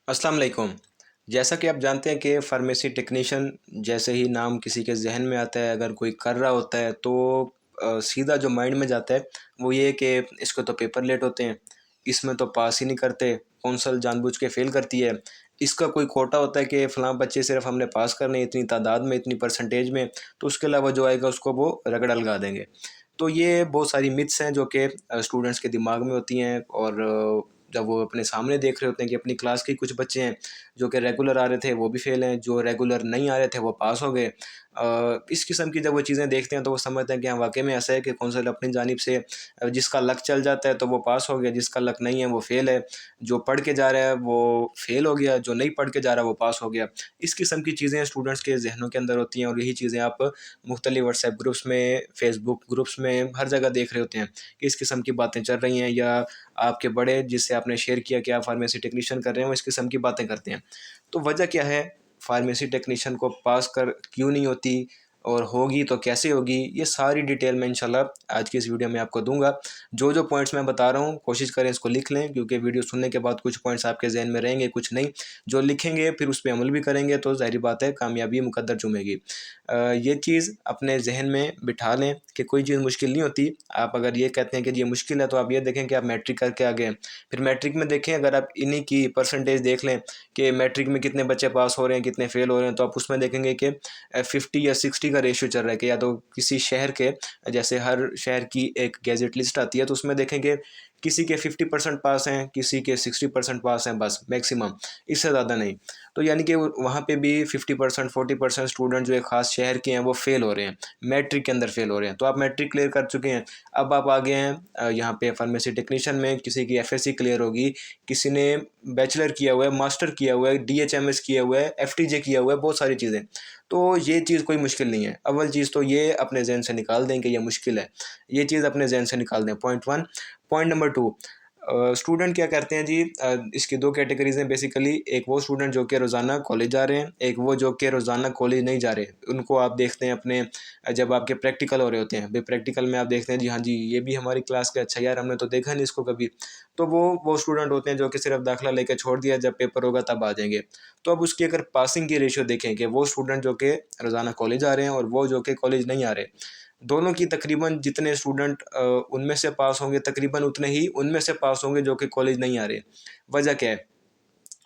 अस्सलाम वालेकुम। जैसा कि आप जानते हैं कि फ़ार्मेसी टेक्नीशियन जैसे ही नाम किसी के ज़हन में आता है, अगर कोई कर रहा होता है तो सीधा जो माइंड में जाता है वो ये है कि इसके तो पेपर लेट होते हैं, इसमें तो पास ही नहीं करते, कौंसल जानबूझ के फ़ेल करती है। इसका कोई कोटा होता है कि फ़लाँ बच्चे सिर्फ़ हमने पास करने हैं इतनी तादाद में, इतनी परसेंटेज में, तो उसके अलावा जो आएगा उसको वो रगड़ा लगा देंगे। तो ये बहुत सारी मिथ्स हैं जो कि स्टूडेंट्स के दिमाग में होती हैं और जब वो अपने सामने देख रहे होते हैं कि अपनी क्लास के कुछ बच्चे हैं जो कि रेगुलर आ रहे थे वो भी फ़ेल हैं, जो रेगुलर नहीं आ रहे थे वो पास हो गए। इस किस्म की जब वो चीज़ें देखते हैं तो वो समझते हैं कि हाँ, वाक़ई में ऐसा है कि कौंसल अपनी जानिब से जिसका लक चल जाता है तो वो पास हो गया, जिसका लक नहीं है वो फ़ेल है। जो पढ़ के जा रहा है वो फ़ेल हो गया, जो नहीं पढ़ के जा रहा वो पास हो गया। इस किस्म की चीज़ें स्टूडेंट्स के ज़हनों के अंदर होती हैं और यही चीज़ें आप मुख्तलिफ व्हाट्सएप ग्रुप्स में, फ़ेसबुक ग्रुप्स में, हर जगह देख रहे होते हैं कि इस किस्म की बातें चल रही हैं या आपके बड़े जिससे आपने शेयर किया कि आप फार्मेसी टेक्नीशियन कर रहे हैं, वो इस किस्म की बातें करते हैं। तो वजह क्या है? फार्मेसी टेक्नीशियन को पास कर क्यों नहीं होती और होगी तो कैसे होगी? ये सारी डिटेल मैं इंशाल्लाह आज की इस वीडियो में आपको दूँगा। जो-जो पॉइंट्स मैं बता रहा हूँ, कोशिश करें इसको लिख लें क्योंकि वीडियो सुनने के बाद कुछ पॉइंट्स आपके ज़हन में रहेंगे, कुछ नहीं। जो लिखेंगे फिर उस पे अमल भी करेंगे तो ज़ाहिर-सी बात है कामयाबी मुकद्दर चूमेगी। ये चीज़ अपने ज़हन में बिठा लें कि कोई चीज़ मुश्किल नहीं होती। आप अगर ये कहते हैं कि ये मुश्किल है तो आप ये देखें कि आप मैट्रिक करके आ गए हैं। फिर मैट्रिक में देखें, अगर आप इन्हीं की परसेंटेज देख लें कि मैट्रिक में कितने बच्चे पास हो रहे हैं, कितने फ़ेल हो रहे हैं, तो आप उसमें देखेंगे कि 50 या 60 का रेशियो चल रहा है कि या तो किसी शहर के, जैसे हर शहर की एक गैजेट लिस्ट आती है तो उसमें देखेंगे किसी के 50% पास हैं, किसी के 60% पास हैं, बस मैक्सिमम, इससे ज़्यादा नहीं। तो यानी कि वहाँ पे भी 50% 40% स्टूडेंट जो एक ख़ास शहर के हैं वो फ़ेल हो रहे हैं, मैट्रिक के अंदर फ़ेल हो रहे हैं। तो आप मैट्रिक क्लियर कर चुके हैं, अब आप आ गए हैं यहाँ पे फार्मेसी टेक्नीशियन में, किसी की एफएससी क्लियर होगी, किसी ने बैचलर किया हुआ है, मास्टर किया हुआ है, डीएचएमएस किया हुआ है, एफटीजे किया हुआ है, बहुत सारी चीज़ें। तो ये चीज़ कोई मुश्किल नहीं है। अव्वल चीज़ तो ये अपने ज़हन से निकाल दें कि ये मुश्किल है। ये चीज़ अपने ज़हन से निकाल दें, पॉइंट 1। पॉइंट नंबर 2, स्टूडेंट क्या करते हैं जी, इसकी 2 कैटेगरीज़ हैं बेसिकली। एक वो स्टूडेंट जो कि रोज़ाना कॉलेज जा रहे हैं, एक वो जो कि रोज़ाना कॉलेज नहीं जा रहे। उनको आप देखते हैं अपने जब आपके प्रैक्टिकल हो रहे होते हैं, भई प्रैक्टिकल में आप देखते हैं जी हाँ जी, ये भी हमारी क्लास का, अच्छा यार हमने तो देखा नहीं इसको कभी। तो वो स्टूडेंट होते हैं जो कि सिर्फ़ दाखिला लेके छोड़ दिया, जब पेपर होगा तब आ जाएँगे। तो अब उसकी अगर पासिंग की रेशियो देखें कि वो स्टूडेंट जो कि रोज़ाना कॉलेज आ रहे हैं और वो जो कि कॉलेज नहीं आ रहे, दोनों की तकरीबन जितने स्टूडेंट उनमें से पास होंगे, तकरीबन उतने ही उनमें से पास होंगे जो कि कॉलेज नहीं आ रहे। वजह क्या है?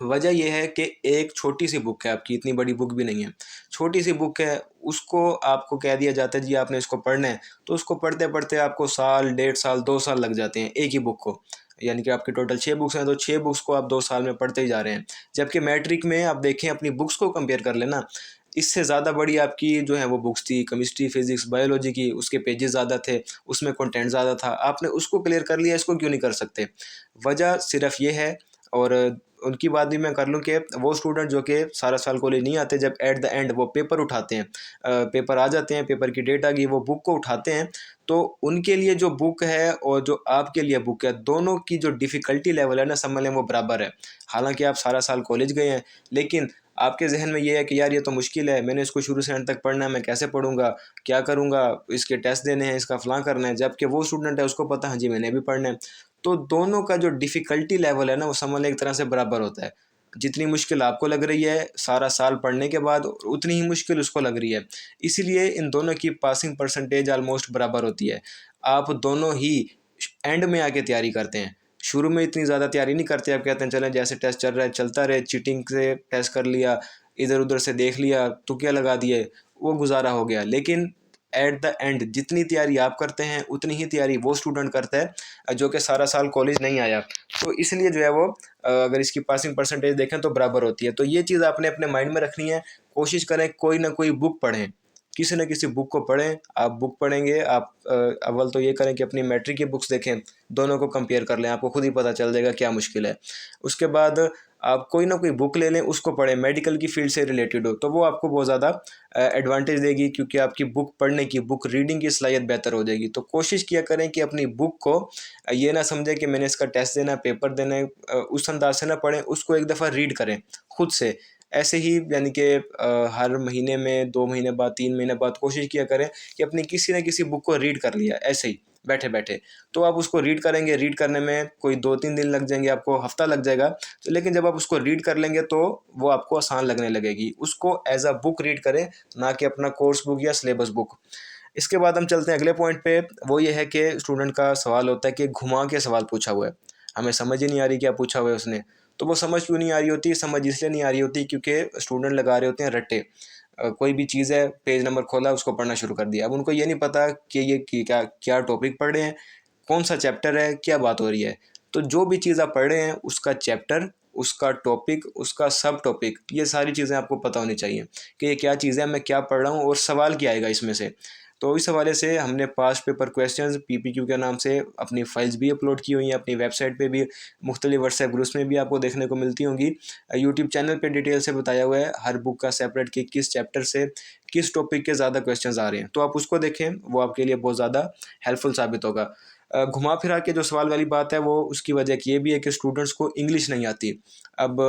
वजह ये है कि एक छोटी-सी बुक है आपकी, इतनी बड़ी बुक भी नहीं है। छोटी-सी बुक है, उसको आपको कह दिया जाता है जी आपने इसको पढ़ना है, तो उसको पढ़ते-पढ़ते आपको साल, डेढ़ साल, 2 साल लग जाते हैं एक ही बुक को। यानी कि आपकी टोटल 6 बुक्स हैं, तो 6 बुक्स को आप 2 साल में पढ़ते ही जा रहे हैं। जबकि मैट्रिक में आप देखें, अपनी बुक्स को कंपेयर कर लें ना, इससे ज़्यादा बड़ी आपकी जो है वो बुक्स थी, केमिस्ट्री, फिज़िक्स, बायोलॉजी की, उसके पेजेज़ ज़्यादा थे, उसमें कंटेंट ज़्यादा था। आपने उसको क्लियर कर लिया, इसको क्यों नहीं कर सकते? वजह सिर्फ़ ये है। और उनकी बात भी मैं कर लूँ कि वो स्टूडेंट जो कि सारा साल कॉलेज नहीं आते, जब एट द एंड वो पेपर उठाते हैं, पेपर आ जाते हैं, पेपर की डेट आ गई, वो बुक को उठाते हैं, तो उनके लिए जो बुक है और जो आपके लिए बुक है, दोनों की जो डिफ़िकल्टी लेवल है ना, समझ लें वो बराबर है। हालाँकि आप सारा साल कॉलेज गए हैं, लेकिन आपके ज़हन में ये है कि यार ये तो मुश्किल है, मैंने इसको शुरू से एंड तक पढ़ना है, मैं कैसे पढ़ूँगा, क्या करूँगा, इसके टेस्ट देने हैं, इसका फ़लाँ करना है। जबकि वो स्टूडेंट है उसको पता है हाँ जी मैंने भी पढ़ना है। तो दोनों का जो डिफ़िकल्टी लेवल है ना, वो समझ लें एक तरह से बराबर होता है। जितनी मुश्किल आपको लग रही है सारा साल पढ़ने के बाद, उतनी ही मुश्किल उसको लग रही है। इसीलिए इन दोनों की पासिंग परसेंटेज ऑलमोस्ट बराबर होती है। आप दोनों ही एंड में आके तैयारी करते हैं। शुरू में इतनी ज़्यादा तैयारी नहीं करते, आप कहते हैं चलें जैसे टेस्ट चल रहा है चलता रहे, चीटिंग से टेस्ट कर लिया, इधर-उधर से देख लिया, तुक्के लगा दिए, वो गुज़ारा हो गया। लेकिन एट द एंड जितनी तैयारी आप करते हैं, उतनी ही तैयारी वो स्टूडेंट करता है जो कि सारा साल कॉलेज नहीं आया। तो इसलिए जो है वो अगर इसकी पासिंग परसेंटेज देखें तो बराबर होती है। तो ये चीज़ आपने अपने माइंड में रखनी है। कोशिश करें कोई ना कोई बुक पढ़ें, किसी न किसी बुक को पढ़ें। आप बुक पढ़ेंगे, आप अव्वल तो ये करें कि अपनी मैट्रिक की बुक्स देखें, दोनों को कंपेयर कर लें, आपको खुद ही पता चल जाएगा क्या मुश्किल है। उसके बाद आप कोई ना कोई बुक ले लें, उसको पढ़ें, मेडिकल की फ़ील्ड से रिलेटेड हो, तो वो आपको बहुत ज़्यादा एडवांटेज देगी क्योंकि आपकी बुक पढ़ने की, बुक रीडिंग की सलाहियत बेहतर हो जाएगी। तो कोशिश किया करें कि अपनी बुक को ये ना समझें कि मैंने इसका टेस्ट देना है, पेपर देना है, उस अंदाज से ना पढ़ें, उसको एक दफ़ा रीड करें खुद से। ऐसे ही यानी कि हर महीने में, 2 महीने बाद, 3 महीने बाद कोशिश किया करें कि अपनी किसी न किसी बुक को रीड कर लिया, ऐसे ही बैठे बैठे। तो आप उसको रीड करेंगे, रीड करने में कोई 2-3 दिन लग जाएंगे, आपको हफ्ता लग जाएगा, तो लेकिन जब आप उसको रीड कर लेंगे तो वो आपको आसान लगने लगेगी। उसको एज अ बुक रीड करें, ना कि अपना कोर्स बुक या सिलेबस बुक। इसके बाद हम चलते हैं अगले पॉइंट पे। वो ये है कि स्टूडेंट का सवाल होता है कि घुमा के सवाल पूछा हुआ है, हमें समझ ही नहीं आ रही क्या पूछा हुआ है उसने। तो वो समझ क्यों नहीं आ रही होती? समझ इसलिए नहीं आ रही होती क्योंकि स्टूडेंट लगा रहे होते हैं रट्टे। कोई भी चीज़ है, पेज नंबर खोला, उसको पढ़ना शुरू कर दिया। अब उनको ये नहीं पता कि ये क्या क्या टॉपिक पढ़ रहे हैं, कौन सा चैप्टर है, क्या बात हो रही है। तो जो भी चीज़ आप पढ़ रहे हैं उसका चैप्टर, उसका टॉपिक, उसका सब टॉपिक, ये सारी चीज़ें आपको पता होनी चाहिए कि ये क्या चीज़ है, मैं क्या पढ़ रहा हूँ और सवाल क्या आएगा इसमें से। तो इस हवाले से हमने पास्ट पेपर क्वेश्चंस पीपीक्यू के नाम से अपनी फाइल्स भी अपलोड की हुई हैं, अपनी वेबसाइट पे भी, मुख्तलिफ व्हाट्सएप ग्रुप्स में भी आपको देखने को मिलती होंगी। यूट्यूब चैनल पे डिटेल से बताया हुआ है हर बुक का सेपरेट कि किस चैप्टर से किस टॉपिक के ज़्यादा क्वेश्चंस आ रहे हैं। तो आप उसको देखें, वो आपके लिए बहुत ज़्यादा हेल्पफुल साबित होगा। घुमा फिरा के जो सवाल वाली बात है, वो उसकी वजह ये भी है कि स्टूडेंट्स को इंग्लिश नहीं आती। अब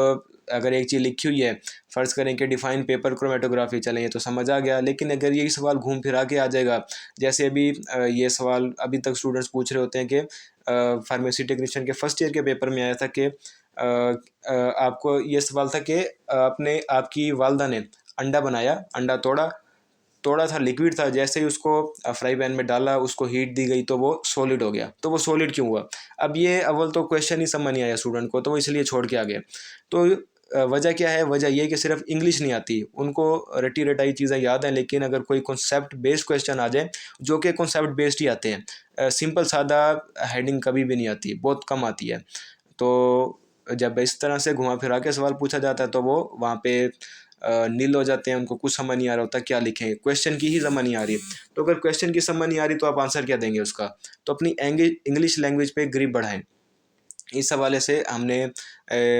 अगर एक चीज़ लिखी हुई है, फ़र्ज़ करें कि डिफ़ाइन पेपर क्रोमेटोग्राफी, चलें ये तो समझ आ गया, लेकिन अगर यही सवाल घूम फिरा के आ जाएगा, जैसे अभी ये सवाल अभी तक स्टूडेंट्स पूछ रहे होते हैं कि फार्मेसी टेक्नीशियन के फर्स्ट ईयर के पेपर में आया था कि आपको ये सवाल था कि आपने आपकी वालदा ने अंडा बनाया, अंडा तोड़ा, तोड़ा था, लिक्विड था, जैसे ही उसको फ्राई पैन में डाला, उसको हीट दी गई तो वो सॉलिड हो गया। तो वो सॉलिड क्यों हुआ? अब ये अव्वल तो क्वेश्चन ही समझ नहीं आया स्टूडेंट को, तो वो इसलिए छोड़ के आ गए। तो वजह क्या है? वजह ये कि सिर्फ इंग्लिश नहीं आती उनको, रटी रटाई चीज़ें याद हैं, लेकिन अगर कोई कॉन्सेप्ट बेस्ड क्वेश्चन आ जाए, जो कि कॉन्सेप्ट बेस्ड ही आते हैं, सिंपल सादा हेडिंग कभी भी नहीं आती, बहुत कम आती है। तो जब इस तरह से घुमा फिरा के सवाल पूछा जाता है तो वो वहाँ पे नील हो जाते हैं, उनको कुछ समझ नहीं आ रहा होता क्या लिखें, क्वेश्चन की ही समझ नहीं आ रही। तो अगर क्वेश्चन की समझ नहीं आ रही तो आप आंसर क्या देंगे उसका? तो अपनी इंग्लिश लैंग्वेज पे ग्रिप बढ़ाएं। इस हवाले से हमने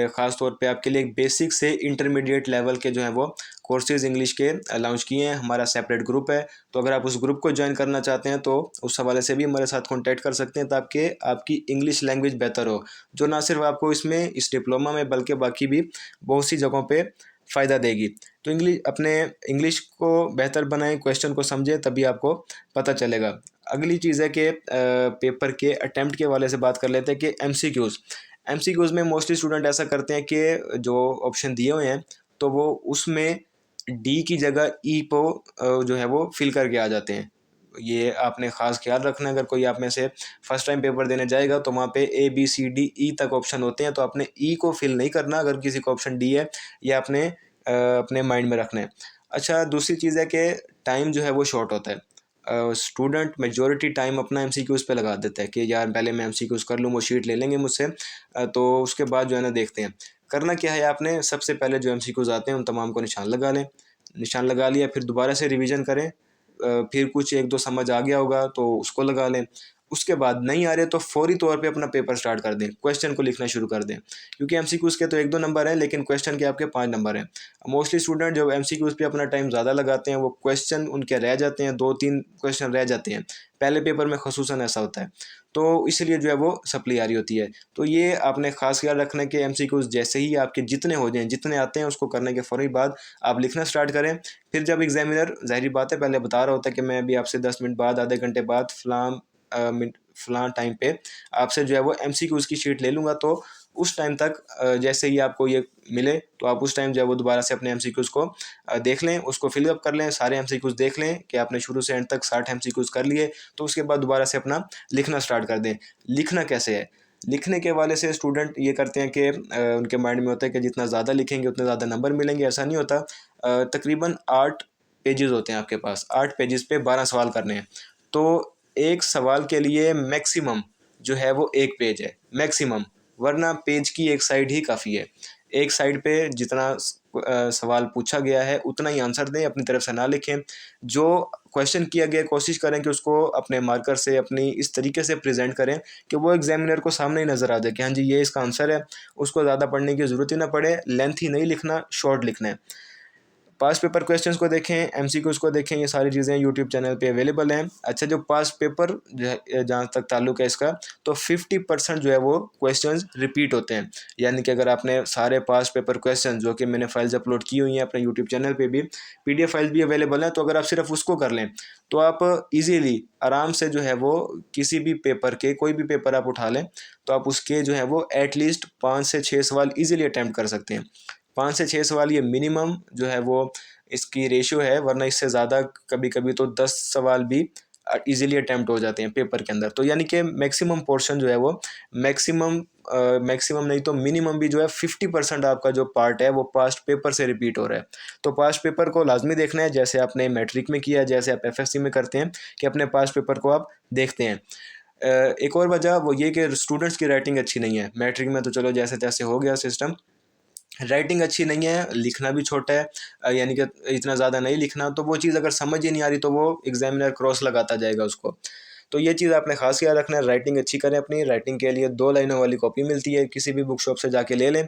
ख़ास तौर पे आपके लिए एक बेसिक से इंटरमीडिएट लेवल के जो हैं वो कोर्सेज़ इंग्लिश के लॉन्च किए हैं। हमारा सेपरेट ग्रुप है, तो अगर आप उस ग्रुप को ज्वाइन करना चाहते हैं तो उस हवाले से भी हमारे साथ कॉन्टैक्ट कर सकते हैं, ताकि आपकी इंग्लिश लैंग्वेज बेहतर हो, जो ना सिर्फ आपको इसमें इस डिप्लोमा में बल्कि बाकी भी बहुत सी जगहों पे फ़ायदा देगी। तो अपने इंग्लिश को बेहतर बनाएं, क्वेश्चन को समझें, तभी आपको पता चलेगा। अगली चीज़ है कि पेपर के अटैम्प्ट के वाले से बात कर लेते हैं कि एमसीक्यूज़ में मोस्टली स्टूडेंट ऐसा करते हैं कि जो ऑप्शन दिए हुए हैं तो वो उसमें डी की जगह ई को जो है वो फिल करके आ जाते हैं। ये आपने ख़ास ख्याल रखना है, अगर कोई आप में से फर्स्ट टाइम पेपर देने जाएगा तो वहाँ पे A B C D E तक ऑप्शन होते हैं, तो आपने ई को फिल नहीं करना। अगर किसी को ऑप्शन डी है, ये आपने अपने माइंड में रखना है। अच्छा, दूसरी चीज़ है कि टाइम जो है वो शॉर्ट होता है। स्टूडेंट मेजॉरिटी टाइम अपना एमसीक्यूज़ पे लगा देता है कि यार पहले मैं एमसीक्यूज़ कर लूँ, वो शीट ले लेंगे मुझसे, तो उसके बाद जो है ना देखते हैं। करना क्या है, आपने सबसे पहले जो एमसीक्यूज़ आते हैं उन तमाम को निशान लगा लें। निशान लगा लिया, फिर दोबारा से रिवीजन करें। फिर कुछ 1-2 समझ आ गया होगा तो उसको लगा लें। उसके बाद नहीं आ रहे तो फौरी तौर पे अपना पेपर स्टार्ट कर दें, क्वेश्चन को लिखना शुरू कर दें, क्योंकि एमसीक्यूज़ के तो 1-2 नंबर हैं, लेकिन क्वेश्चन के आपके 5 नंबर हैं। मोस्टली स्टूडेंट जब एमसीक्यूज़ पे अपना टाइम ज़्यादा लगाते हैं, वो क्वेश्चन उनके रह जाते हैं, 2-3 क्वेश्चन रह जाते हैं। पहले पेपर में ख़ुसूसन ऐसा होता है, तो इसलिए जो है वो सप्ली आ रही होती है। तो ये आपने ख़ास ख्याल रखना है कि एमसीक्यूज़ जैसे ही आपके जितने हो जाएँ, जितने आते हैं, उसको करने के फ़ौरी बाद आप लिखना स्टार्ट करें। फिर जब एग्ज़ामिनर, ज़ाहिर बात है, पहले बता रहा होता है कि मैं अभी आपसे 10 मिनट बाद, आधे घंटे बाद फ़लाँ टाइम पे आपसे जो है वो एमसीक्यूज़ की शीट ले लूँगा, तो उस टाइम तक जैसे ही आपको ये मिले तो आप उस टाइम जो है वो दोबारा से अपने एमसीक्यूज़ को देख लें, उसको फिलअप कर लें, सारे एमसीक्यूज़ देख लें कि आपने शुरू से एंड तक 60 एमसीक्यूज़ कर लिए। तो उसके बाद दोबारा से अपना लिखना स्टार्ट कर दें। लिखना कैसे है? लिखने के हवाले से स्टूडेंट ये करते हैं कि उनके माइंड में होता है कि जितना ज़्यादा लिखेंगे उतने ज़्यादा नंबर मिलेंगे। ऐसा नहीं होता। तकरीबन 8 पेजेस होते हैं आपके पास, 8 पेजेस पे 12 सवाल करने हैं। तो एक सवाल के लिए मैक्सिमम जो है वो 1 पेज है, मैक्सिमम, वरना पेज की एक साइड ही काफ़ी है। एक साइड पे जितना सवाल पूछा गया है उतना ही आंसर दें, अपनी तरफ से ना लिखें। जो क्वेश्चन किया गया कोशिश करें कि उसको अपने मार्कर से अपनी इस तरीके से प्रेजेंट करें कि वो एग्जामिनर को सामने ही नज़र आ जाए कि हाँ जी ये इसका आंसर है। उसको ज़्यादा पढ़ने की ज़रूरत ही ना पड़े। लेंथी नहीं लिखना, शॉर्ट लिखना है। पास्ट पेपर क्वेश्चंस को देखें, एमसीक्यूज को देखें, ये सारी चीज़ें यूट्यूब चैनल पे अवेलेबल हैं। अच्छा, जो पास्ट पेपर जो है जहाँ तक ताल्लुक है इसका, तो 50% जो है वो क्वेश्चंस रिपीट होते हैं। यानी कि अगर आपने सारे पास्ट पेपर क्वेश्चन जो कि मैंने फाइल्स अपलोड की हुई हैं अपने यूट्यूब चैनल पे भी, पीडीएफ फाइल्स भी अवेलेबल हैं, तो अगर आप सिर्फ उसको कर लें तो आप ईजीली आराम से जो है वो किसी भी पेपर के, कोई भी पेपर आप उठा लें तो आप उसके जो है वो एटलीस्ट 5 से 6 सवाल ईजिली अटैम्प्ट कर सकते हैं। 5 से 6 सवाल ये मिनिमम जो है वो इसकी रेशियो है, वरना इससे ज़्यादा कभी कभी तो 10 सवाल भी इजीली अटैम्प्ट हो जाते हैं पेपर के अंदर। तो यानी कि मैक्सिमम पोर्शन जो है वो मैक्सिमम नहीं तो मिनिमम भी जो है 50% आपका जो पार्ट है वो पास्ट पेपर से रिपीट हो रहा है। तो पास्ट पेपर को लाजमी देखना है, जैसे आपने मैट्रिक में किया, जैसे आप एफएससी में करते हैं कि अपने पास्ट पेपर को आप देखते हैं। एक और वजह वो ये कि स्टूडेंट्स की राइटिंग अच्छी नहीं है। मैट्रिक में तो चलो जैसे तैसे हो गया सिस्टम, राइटिंग अच्छी नहीं है, लिखना भी छोटा है, यानी कि इतना ज़्यादा नहीं लिखना, तो वो चीज़ अगर समझ ही नहीं आ रही तो वो एग्जामिनर क्रॉस लगाता जाएगा उसको। तो ये चीज़ आपने खास याद रखना है, राइटिंग अच्छी करें अपनी। राइटिंग के लिए 2 लाइनों वाली कॉपी मिलती है, किसी भी बुक शॉप से जाके ले लें,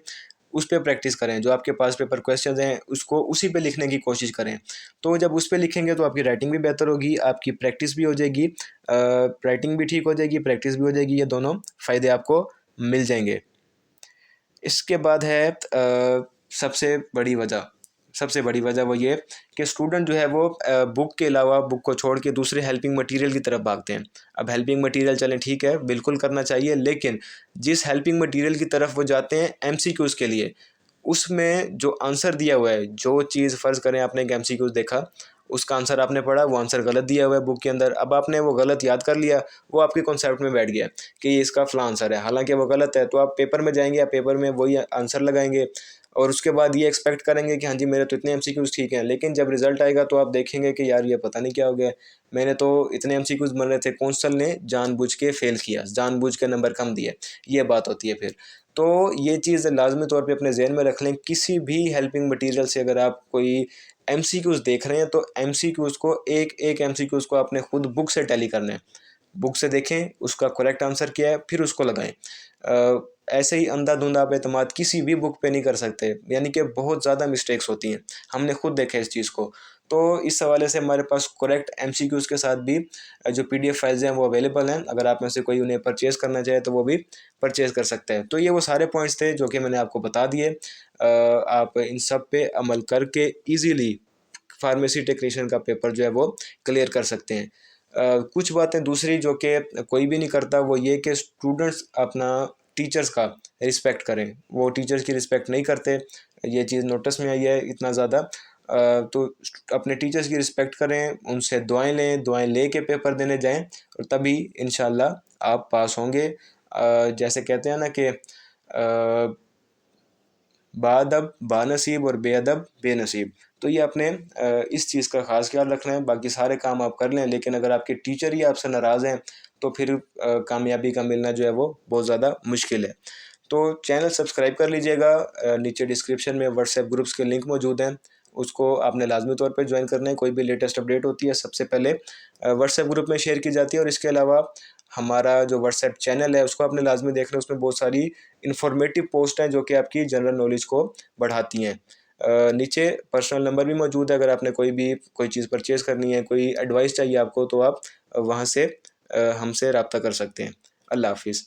उस पर प्रैक्टिस करें। जो आपके पास पेपर क्वेश्चंस हैं उसको उसी पे लिखने की कोशिश करें। तो जब उस पर लिखेंगे तो आपकी राइटिंग भी बेहतर होगी, आपकी प्रैक्टिस भी हो जाएगी, राइटिंग भी ठीक हो जाएगी, प्रैक्टिस भी हो जाएगी, ये दोनों फ़ायदे आपको मिल जाएंगे। इसके बाद है सबसे बड़ी वजह, सबसे बड़ी वजह वो ये कि स्टूडेंट जो है वो बुक के अलावा, बुक को छोड़ के दूसरे हेल्पिंग मटेरियल की तरफ भागते हैं। अब हेल्पिंग मटेरियल चलें ठीक है, बिल्कुल करना चाहिए, लेकिन जिस हेल्पिंग मटेरियल की तरफ वो जाते हैं एमसीक्यूज़ के लिए, उसमें जो आंसर दिया हुआ है, जो चीज़ फ़र्ज़ करें आपने एक एमसीक्यूज़ देखा, उसका आंसर आपने पढ़ा, वो आंसर गलत दिया हुआ है बुक के अंदर, अब आपने वो गलत याद कर लिया, वो आपके कॉन्सेप्ट में बैठ गया कि ये इसका फ़लाँ आंसर है, हालांकि वो गलत है। तो आप पेपर में जाएंगे, आप पेपर में वही आंसर लगाएंगे और उसके बाद ये एक्सपेक्ट करेंगे कि हाँ जी मेरे तो इतने एमसीक्यूज़ ठीक हैं, लेकिन जब रिजल्ट आएगा तो आप देखेंगे कि यार ये पता नहीं क्या हो गया, मैंने तो इतने एमसीक्यूज़ बन रहे थे, कौंसल ने जानबूझ के फेल किया, जानबूझ के नंबर कम दिए, ये बात होती है फिर। तो ये चीज़ लाजमी तौर पे अपने जहन में रख लें, किसी भी हेल्पिंग मटेरियल से अगर आप कोई एमसीक्यूज़ देख रहे हैं तो एमसीक्यूज़ को एक एक एमसीक्यूज़ को आपने खुद बुक से टैली करना है। बुक से देखें उसका करेक्ट आंसर क्या है, फिर उसको लगाएं। ऐसे ही अंधाधुंध आप एतमाद किसी भी बुक पे नहीं कर सकते, यानी कि बहुत ज़्यादा मिस्टेक्स होती हैं, हमने खुद देखा है इस चीज़ को। तो इस हवाले से हमारे पास करेक्ट एमसीक्यूज़ के साथ भी जो पीडीएफ फाइल्स हैं वो अवेलेबल हैं, अगर आप में से कोई उन्हें परचेज़ करना चाहे तो वो भी परचेज़ कर सकता है। तो ये वो सारे पॉइंट्स थे जो कि मैंने आपको बता दिए। आप इन सब पे अमल करके ईज़िली फार्मेसी टेक्नीशियन का पेपर जो है वो क्लियर कर सकते हैं। कुछ बातें दूसरी जो कि कोई भी नहीं करता, वो ये कि स्टूडेंट्स अपना टीचर्स का रिस्पेक्ट करें, वो टीचर्स की रिस्पेक्ट नहीं करते, ये चीज़ नोटिस में आई है इतना ज़्यादा। तो अपने टीचर्स की रिस्पेक्ट करें, उनसे दुआएं लें, दुआएं ले के पेपर देने जाएं और तभी इंशाल्लाह आप पास होंगे। जैसे कहते हैं ना कि बाअदब बानसीब और बेअदब बेनसीब। तो ये अपने इस चीज़ का ख़ास ख्याल रखना है। बाकी सारे काम आप कर लें, लेकिन अगर आपके टीचर ही आपसे नाराज़ हैं तो फिर कामयाबी का मिलना जो है वो बहुत ज़्यादा मुश्किल है। तो चैनल सब्सक्राइब कर लीजिएगा। नीचे डिस्क्रिप्शन में व्हाट्सएप ग्रुप्स के लिंक मौजूद हैं, उसको आपने लाजमी तौर पे ज्वाइन करना है। कोई भी लेटेस्ट अपडेट होती है सबसे पहले व्हाट्सएप ग्रुप में शेयर की जाती है, और इसके अलावा हमारा जो व्हाट्सएप चैनल है उसको आपने लाजमी देखना है, उसमें बहुत सारी इन्फॉर्मेटिव पोस्ट हैं जो कि आपकी जनरल नॉलेज को बढ़ाती हैं। नीचे पर्सनल नंबर भी मौजूद है, अगर आपने कोई चीज़ परचेज़ करनी है, कोई एडवाइस चाहिए आपको, तो आप वहाँ से हमसे रब्ता कर सकते हैं। अल्लाह हाफिज़।